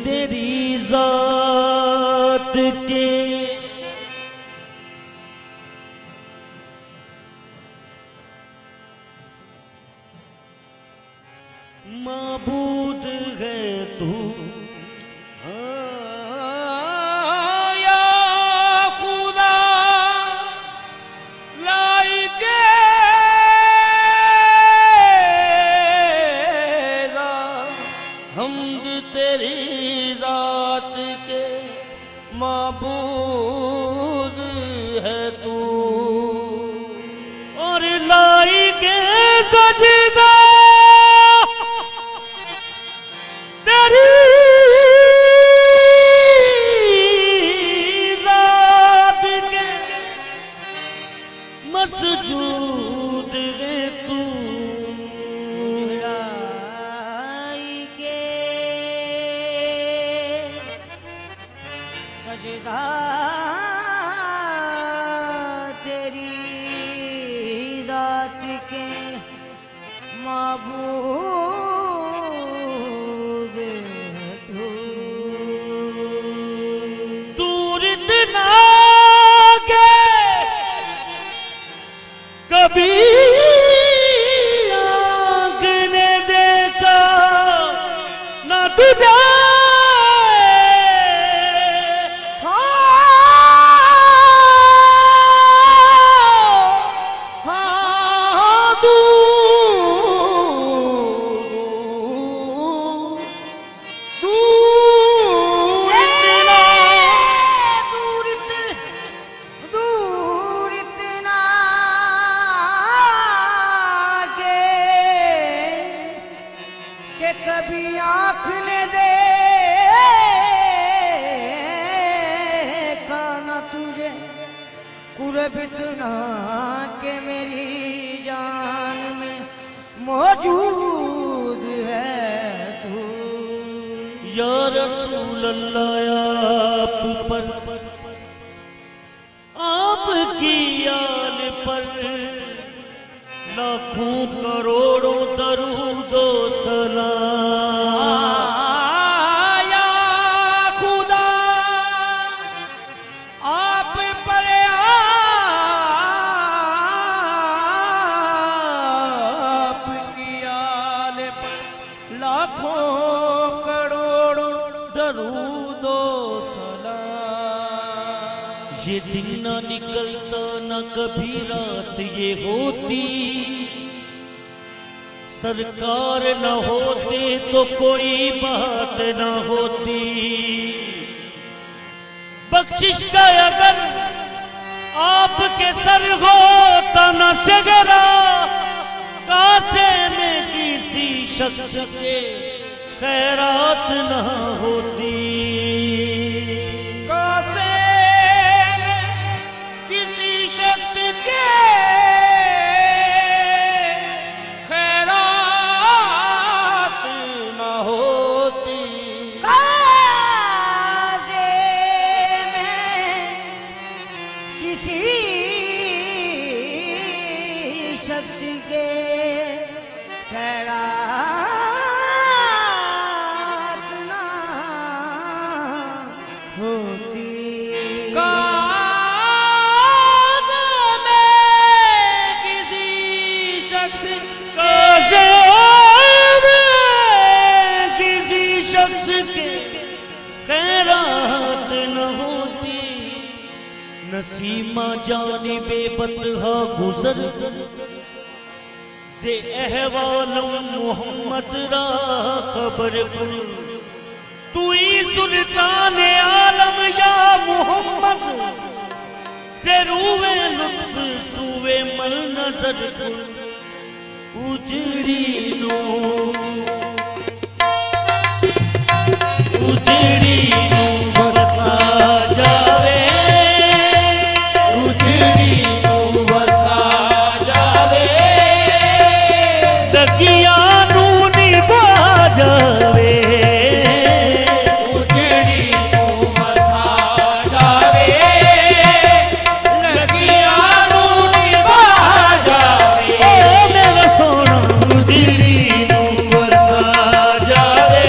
तेरी जात के माबूद है तू या खुदा लाइके हमद तेरी जात के माबूद है तू और लाइके सजदा तेरी जात के मसजूद है तू सजदा तेरी जात के महबूब तू दूर इतना के कभी आँख ने देखा ना तुझे कभी आँख ने देखा ना तुझे कुर्ब इतना के मेरी जान में मौजूद है तू या रसूल अल्लाह आप पर आपकी आल पर लाखों करोड़ों दरूद व सलाम या खुदा आप पर आपकी आल पर लाखों करोड़ों दरूद व सलाम ये दिन ना निकलता ना कभी रात ये होती सरकार न होते तो कोई बात न होती बख्शिश का अगर आपके सर होता न सजरा कासे में किसी शख्स के खैरात न होती कासे में किसी शख्स के शख्स के खैरात ना होती। काज़ में किसी शख्स के खैरात न होती। नसीमा जानिबे बतहा गुजर से अहवाल मोहम्मद रा खबर कुल। तू ही सुल्तान आलम या मोहम्मद से रूवे लुत्फ सुवे मल नजर कुल। उजड़ी नो उजड़ी नो बसा जावे, उजड़ी नो बसा जावे, दगिया नू निभा जावे, उजड़ी नो बसा जावे, दगिया नू निभा जावे। ओ मेरा सोना उजड़ी नो बसा जावे,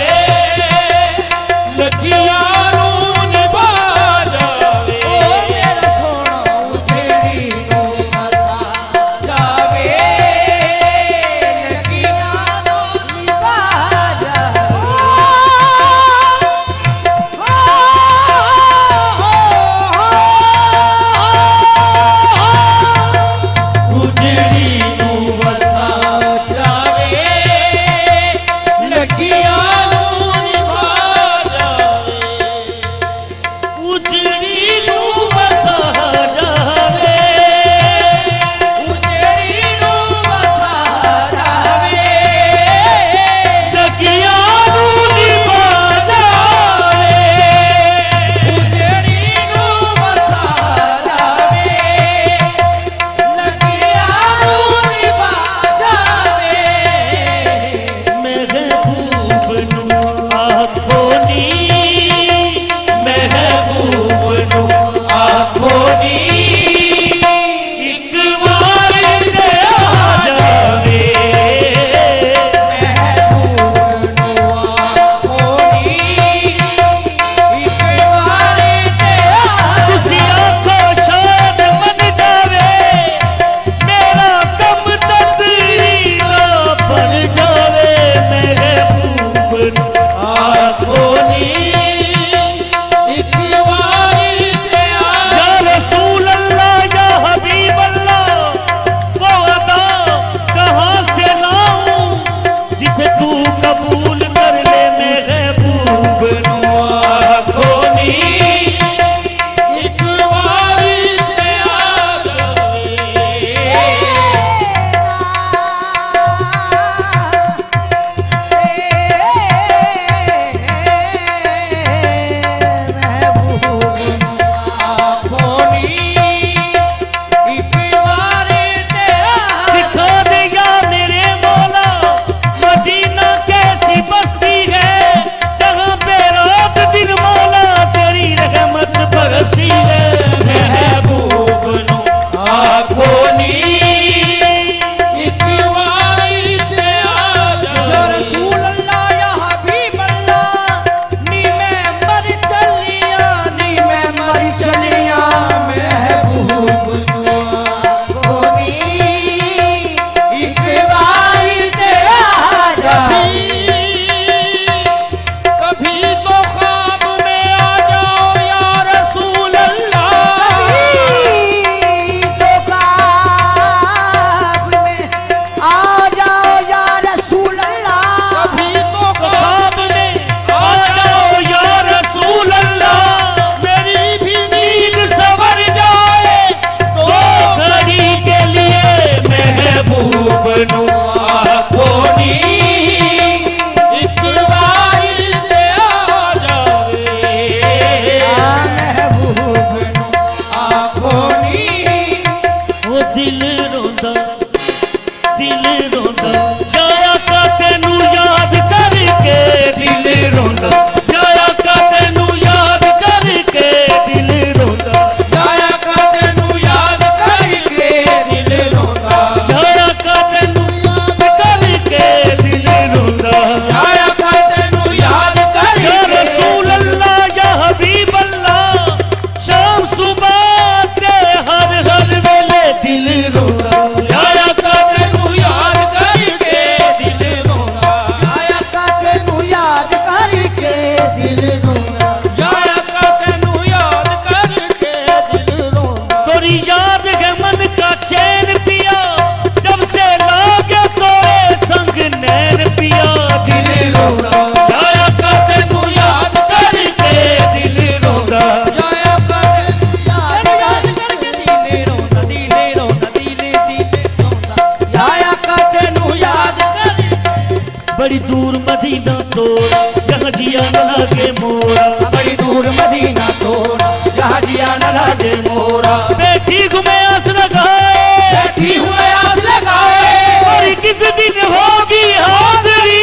बड़ी दूर मदीना तोड़ा यहाँ जिया न लागे मोरा, बड़ी दूर मदीना तोड़ा यहाँ जिया न लागे मोरा। बैठी घूमे आस लगाए, बैठी हूँ मैं आस लगाए, और किस दिन होगी हाजरी,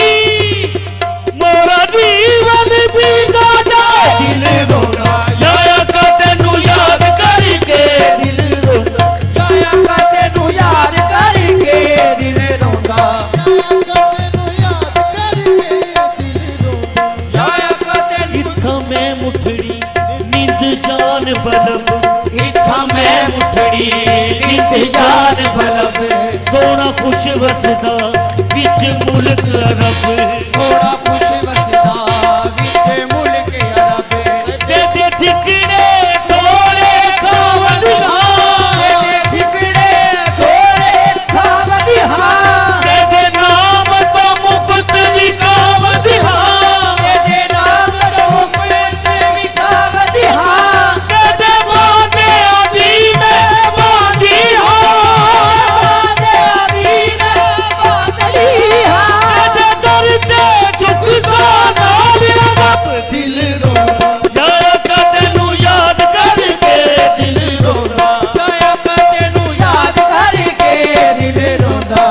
मोरा जीवन बीता जाए दिल रोना, जाया का तेनू याद करके दिल रोना, जाया का तेनू याद करके दिल रोंदा, जाया का तेनू इत्था मैं मुठड़ी नींद जान बलब, इत्था मैं मुठड़ी नींद जान बलब, सोना खुश वसदा बिच मुल्क अरब, सोना खुश वसदा विच मुल्क अरब, तेरे ठिकने थोड़े खावदिया, तेरे ठिकड़े थोड़े खावदिया, तेरे नाम तो मुफ्त लिखावदिया, तेरे नाम तो मुफ्त लिखावदिया, तेरे वादे अभी में बांधिया, वादे अभी में बांधिया, तेरे दर्द झुक सा नाल रब दिल रोना, जाया का तेनू याद करके दिल रोना, जाया का तेनू याद करके दिल रोंदा,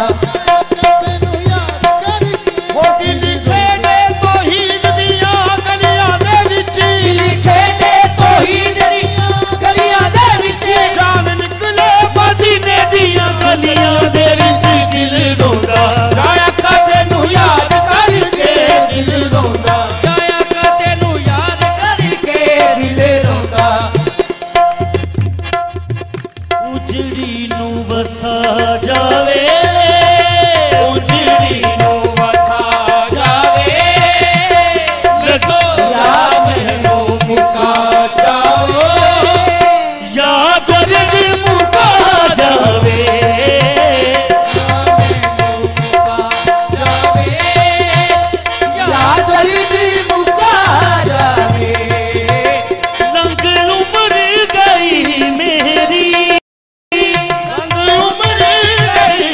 वो दिल खेड़े तो हीद दिया गलियां दे विच, दिल खेले तौहीद दी गलियां दे विच, जान निकले मदीने दियां गलियां दे विच दिल रोंदा, जाया का तेनू याद करके दिल रोंदा, जाया का तेनू याद करके दिल रोंदा, उजड़ी नू वसा जावे, उजड़ी नू वसा जावे, लगो या मैनू मुका जावे, या दर्द मुका जावे, या मैनू मुका जावे, या दर्द मुका जावे, लंघ उम्र गई मेरी, लंघ उम्र गई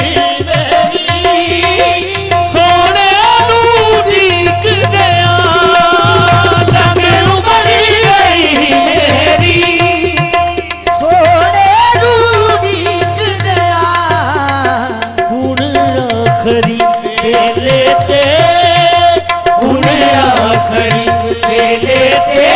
मेरी, सोने नू उड़ीक गया, लंघ उम्र गई मेरी, सोने नू उड़ीक गया, हुण आखरी वेले ते, हुण आखरी वेले ते